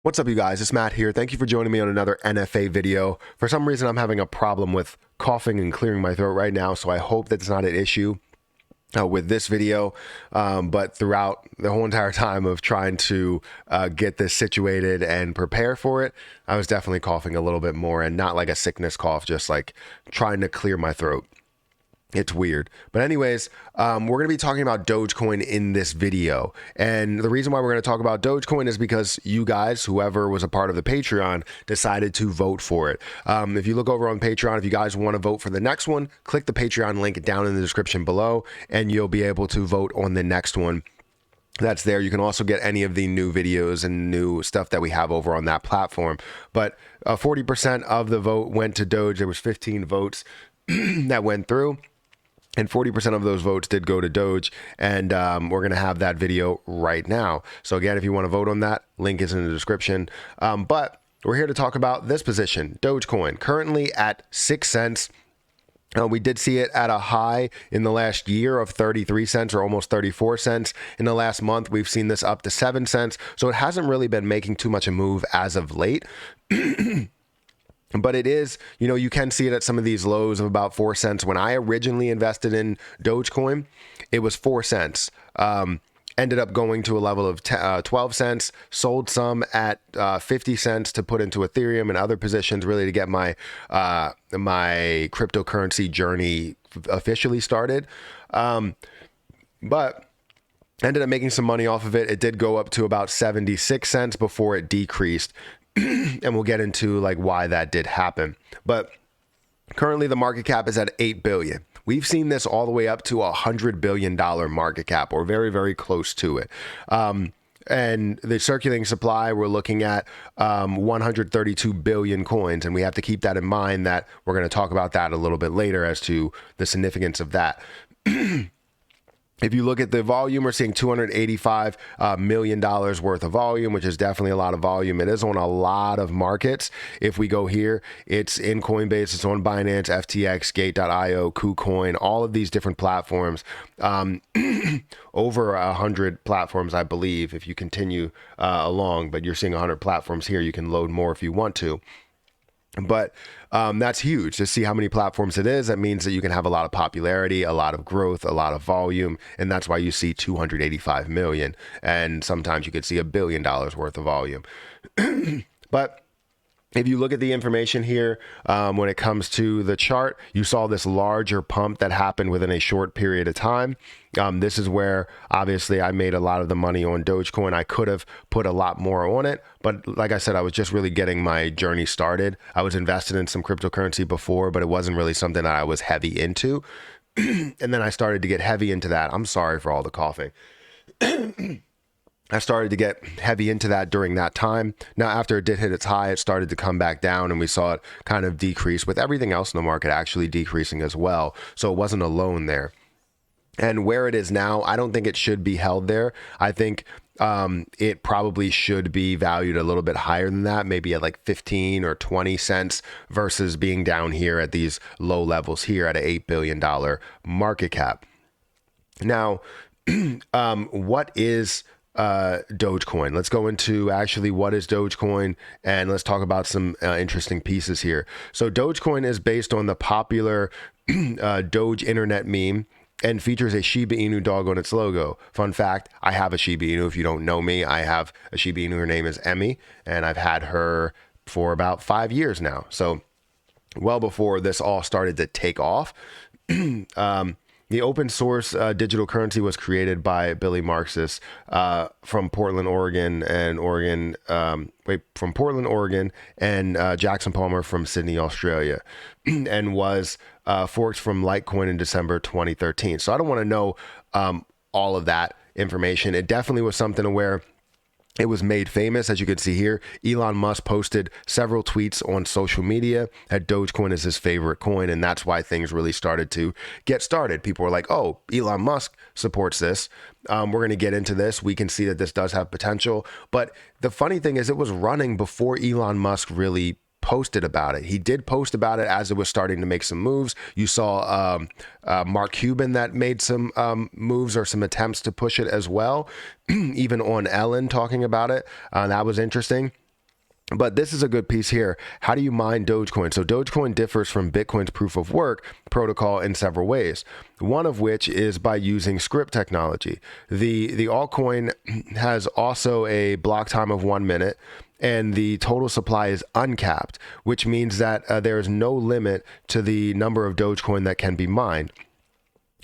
What's up, you guys? It's Matt here. Thank you for joining me on another NFA video. For some reason, I'm having a problem with coughing and clearing my throat right now, so I hope that's not an issue with this video. But throughout the whole entire time of trying to get this situated and prepare for it, I was definitely coughing a little bit more, and not like a sickness cough, just like trying to clear my throat. It's weird. But anyways, we're going to be talking about Dogecoin in this video. And the reason why we're going to talk about Dogecoin is because you guys, whoever was a part of the Patreon, decided to vote for it. If you look over on Patreon, if you guys want to vote for the next one, click the Patreon link down in the description below, and you'll be able to vote on the next one that's there. You can also get any of the new videos and new stuff that we have over on that platform. But 40% of the vote went to Doge. There was 15 votes that went through, and 40% of those votes did go to Doge, and we're going to have that video right now. So again, if you want to vote on that, link is in the description. But we're here to talk about this position, Dogecoin, currently at 6 cents. We did see it at a high in the last year of 33 cents or almost 34 cents. In the last month, we've seen this up to 7 cents. So it hasn't really been making too much a move as of late. But it is, you can see it at some of these lows of about 4 cents. When I originally invested in Dogecoin, it was 4 cents. Ended up going to a level of 12 cents, sold some at 50 cents to put into Ethereum and other positions, really to get my my cryptocurrency journey officially started. But ended up making some money off of it. It did go up to about 76 cents before it decreased. And we'll get into like why that did happen. But currently the market cap is at 8 billion. We've seen this all the way up to $100 billion market cap, or very, very close to it. And the circulating supply, we're looking at 132 billion coins. And we have to keep that in mind, that we're going to talk about that a little bit later as to the significance of that. If you look at the volume, we're seeing $285 million worth of volume, which is definitely a lot of volume. It is on a lot of markets. If we go here, it's in Coinbase, it's on Binance, FTX, Gate.io, KuCoin, all of these different platforms. Over 100 platforms, I believe, if you continue along. But you're seeing 100 platforms here. You can load more if you want to. But that's huge to see how many platforms it is. That means that you can have a lot of popularity, a lot of growth, a lot of volume. And that's why you see 285 million. And sometimes you could see $1 billion worth of volume. But if you look at the information here, when it comes to the chart, you saw this larger pump that happened within a short period of time. This is where obviously I made a lot of the money on Dogecoin. I could have put a lot more on it, but like I said, I was just really getting my journey started. I was invested in some cryptocurrency before, but it wasn't really something that I was heavy into. And then I started to get heavy into that. I'm sorry for all the coughing. I started to get heavy into that during that time. Now, after it did hit its high, it started to come back down, and we saw it kind of decrease, with everything else in the market actually decreasing as well. So it wasn't alone there. And where it is now, I don't think it should be held there. I think it probably should be valued a little bit higher than that, maybe at like 15 or 20 cents versus being down here at these low levels here at an $8 billion market cap. Now, what is Dogecoin? Let's go into actually what is Dogecoin, and let's talk about some interesting pieces here. So Dogecoin is based on the popular Doge internet meme and features a Shiba Inu dog on its logo. Fun fact, I have a Shiba Inu. If you don't know me, I have a Shiba Inu. Her name is Emmy, and I've had her for about 5 years now. So well before this all started to take off. The open source digital currency was created by Billy Marxis from Portland, Oregon, and Jackson Palmer from Sydney, Australia, and was forked from Litecoin in December 2013. So I don't want to know all of that information. It definitely was something where it was made famous. As you can see here, Elon Musk posted several tweets on social media that Dogecoin is his favorite coin, and that's why things really started to get started. People were like, oh, Elon Musk supports this. We're going to get into this. We can see that this does have potential. But the funny thing is, it was running before Elon Musk really posted about it. He did post about it as it was starting to make some moves. You saw Mark Cuban that made some moves or some attempts to push it as well, even on Ellen talking about it. That was interesting. But this is a good piece here. How do you mine Dogecoin? So Dogecoin differs from Bitcoin's proof of work protocol in several ways. One of which is by using script technology. The altcoin has also a block time of 1 minute, and the total supply is uncapped, which means that there is no limit to the number of Dogecoin that can be mined.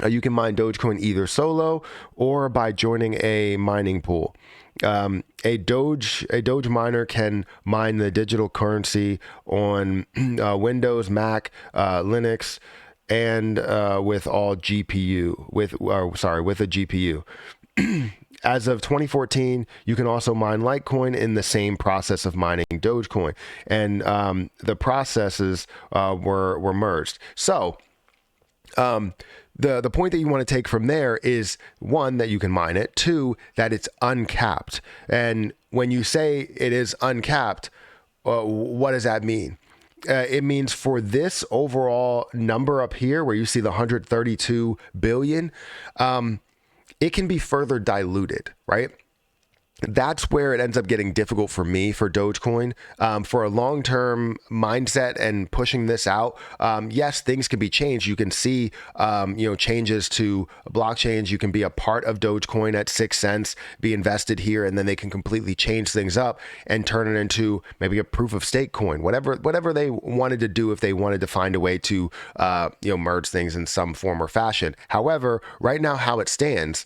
You can mine Dogecoin either solo or by joining a mining pool. A Doge miner can mine the digital currency on Windows, Mac, Linux, and with all GPU with a GPU. As of 2014, you can also mine Litecoin in the same process of mining Dogecoin, and the processes were merged. So. The point that you want to take from there is, one, that you can mine it, two, that it's uncapped. And when you say it is uncapped, what does that mean? It means for this overall number up here where you see the 132 billion, it can be further diluted, right? That's where it ends up getting difficult for me for Dogecoin. For a long-term mindset and pushing this out, yes, things can be changed. You can see, changes to blockchains. You can be a part of Dogecoin at 6 cents, be invested here, and then they can completely change things up and turn it into maybe a proof of stake coin, whatever they wanted to do, if they wanted to find a way to, merge things in some form or fashion. However, right now, how it stands,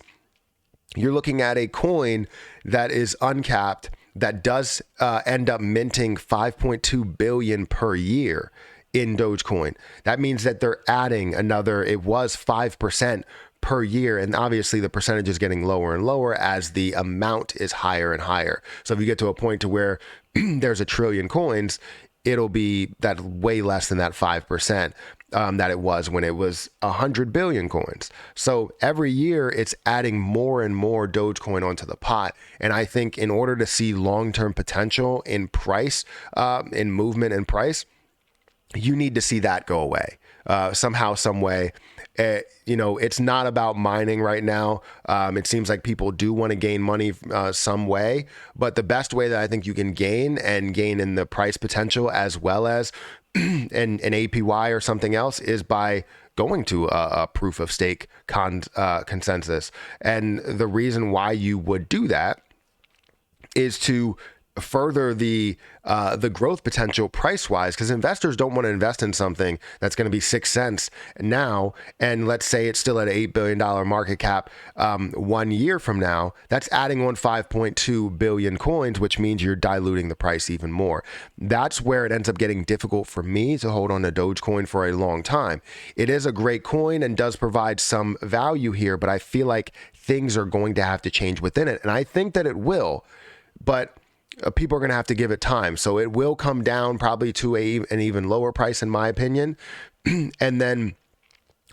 you're looking at a coin that is uncapped, that does end up minting 5.2 billion per year in Dogecoin. That means that they're adding another, it was 5% per year. And obviously the percentage is getting lower and lower as the amount is higher and higher. So if you get to a point to where there's a trillion coins, it'll be that way less than that 5%. That it was when it was 100 billion coins. So every year it's adding more and more Dogecoin onto the pot. And I think in order to see long-term potential in price, in movement and price, you need to see that go away somehow, some way. It's not about mining right now. It seems like people do want to gain money some way, but the best way that I think you can gain in the price potential as well as an APY or something else is by going to a proof of stake consensus. And the reason why you would do that is to further the growth potential price wise, because investors don't want to invest in something that's going to be 6 cents now, and let's say it's still at an $8 billion market cap 1 year from now. That's adding on 5.2 billion coins, which means you're diluting the price even more. That's where it ends up getting difficult for me to hold on to Dogecoin for a long time. It is a great coin and does provide some value here, but I feel like things are going to have to change within it, and I think that it will, but people are going to have to give it time. So it will come down probably to an even lower price, in my opinion. And then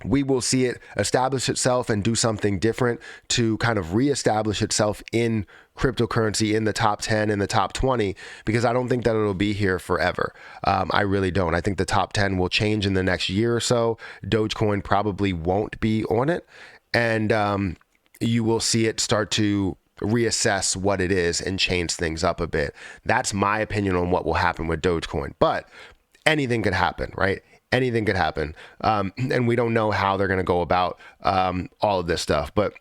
we will see it establish itself and do something different to kind of reestablish itself in cryptocurrency in the top 10, in the top 20, because I don't think that it'll be here forever. I really don't. I think the top 10 will change in the next year or so. Dogecoin probably won't be on it. And you will see it start to reassess what it is and change things up a bit. That's my opinion on what will happen with Dogecoin, but anything could happen, right? Anything could happen. And we don't know how they're going to go about all of this stuff. But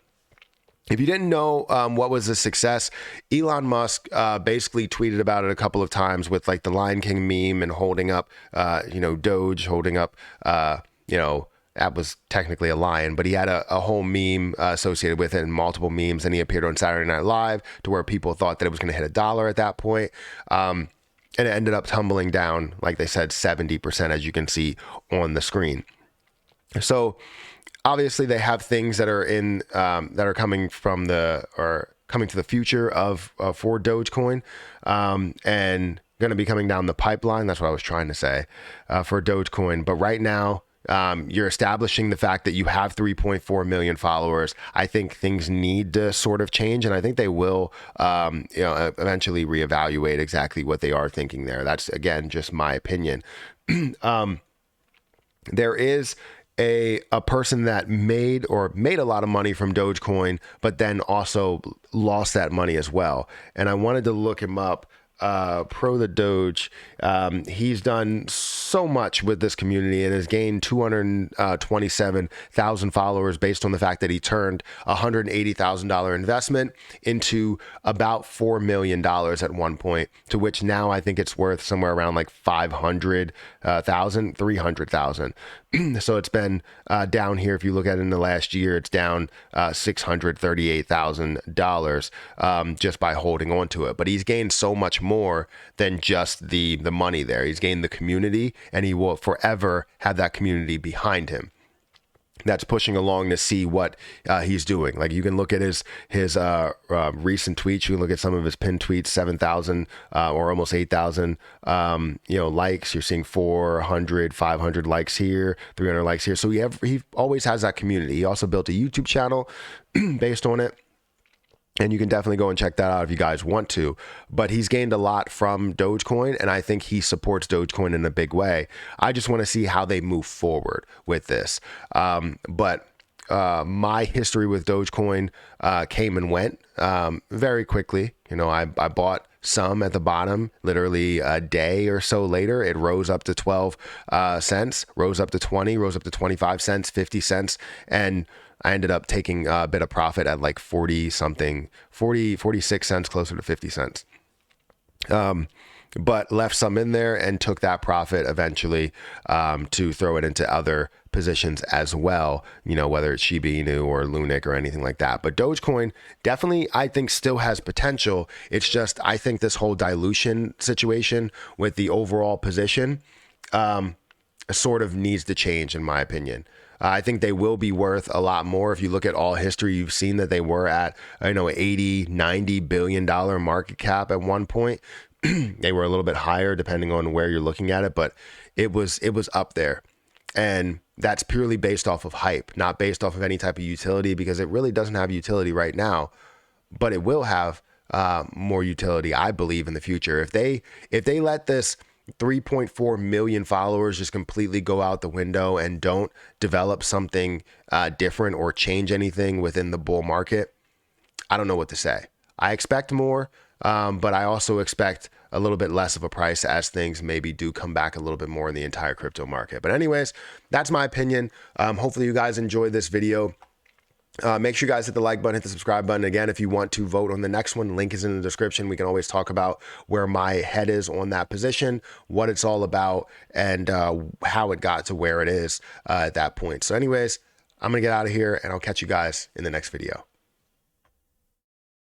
if you didn't know what was the success, Elon Musk basically tweeted about it a couple of times with like the Lion King meme and holding up, Doge, holding up, that was technically a lion, but he had a whole meme associated with it and multiple memes. And he appeared on Saturday Night Live to where people thought that it was going to hit $1 at that point. And it ended up tumbling down, like they said, 70%, as you can see on the screen. So obviously they have things that are that are coming from coming to the future for Dogecoin, and going to be coming down the pipeline. That's what I was trying to say for Dogecoin. But right now, you're establishing the fact that you have 3.4 million followers. I think things need to sort of change, and I think they will, eventually reevaluate exactly what they are thinking there. That's, again, just my opinion. There is a person that made a lot of money from Dogecoin, but then also lost that money as well. And I wanted to look him up pro the Doge. He's done so much with this community and has gained 227,000 followers based on the fact that he turned $180,000 investment into about $4 million at one point, to which now I think it's worth somewhere around like 500,000, 300,000. So it's been down here. If you look at it in the last year, it's down $638,000 just by holding on to it. But he's gained so much more than just the money there. He's gained the community, and he will forever have that community behind him that's pushing along to see what he's doing. Like, you can look at his recent tweets. You can look at some of his pinned tweets, 7,000 or almost 8,000 likes. You're seeing 400, 500 likes here, 300 likes here. So he always has that community. He also built a YouTube channel based on it. And you can definitely go and check that out if you guys want to. But he's gained a lot from Dogecoin, and I think he supports Dogecoin in a big way. I just want to see how they move forward with this. But my history with Dogecoin came and went very quickly. I bought some at the bottom, literally a day or so later. It rose up to 12 cents, rose up to 20, rose up to 25 cents, 50 cents, and I ended up taking a bit of profit at like 46 cents, closer to 50 cents. But left some in there and took that profit eventually to throw it into other positions as well, whether it's Shiba Inu or Lunic or anything like that. But Dogecoin definitely, I think, still has potential. It's just, I think this whole dilution situation with the overall position sort of needs to change, in my opinion. I think they will be worth a lot more. If you look at all history, you've seen that they were at, 80, $90 billion market cap at one point. They were a little bit higher depending on where you're looking at it, but it was up there. And that's purely based off of hype, not based off of any type of utility, because it really doesn't have utility right now, but it will have more utility, I believe, in the future. If they let this 3.4 million followers just completely go out the window and don't develop something different or change anything within the bull market, I don't know what to say. I expect more, but I also expect a little bit less of a price as things maybe do come back a little bit more in the entire crypto market. But anyways, that's my opinion. Hopefully you guys enjoyed this video. Make sure you guys hit the like button, hit the subscribe button. Again, if you want to vote on the next one, link is in the description. We can always talk about where my head is on that position, what it's all about, and how it got to where it is at that point. So anyways, I'm going to get out of here, and I'll catch you guys in the next video.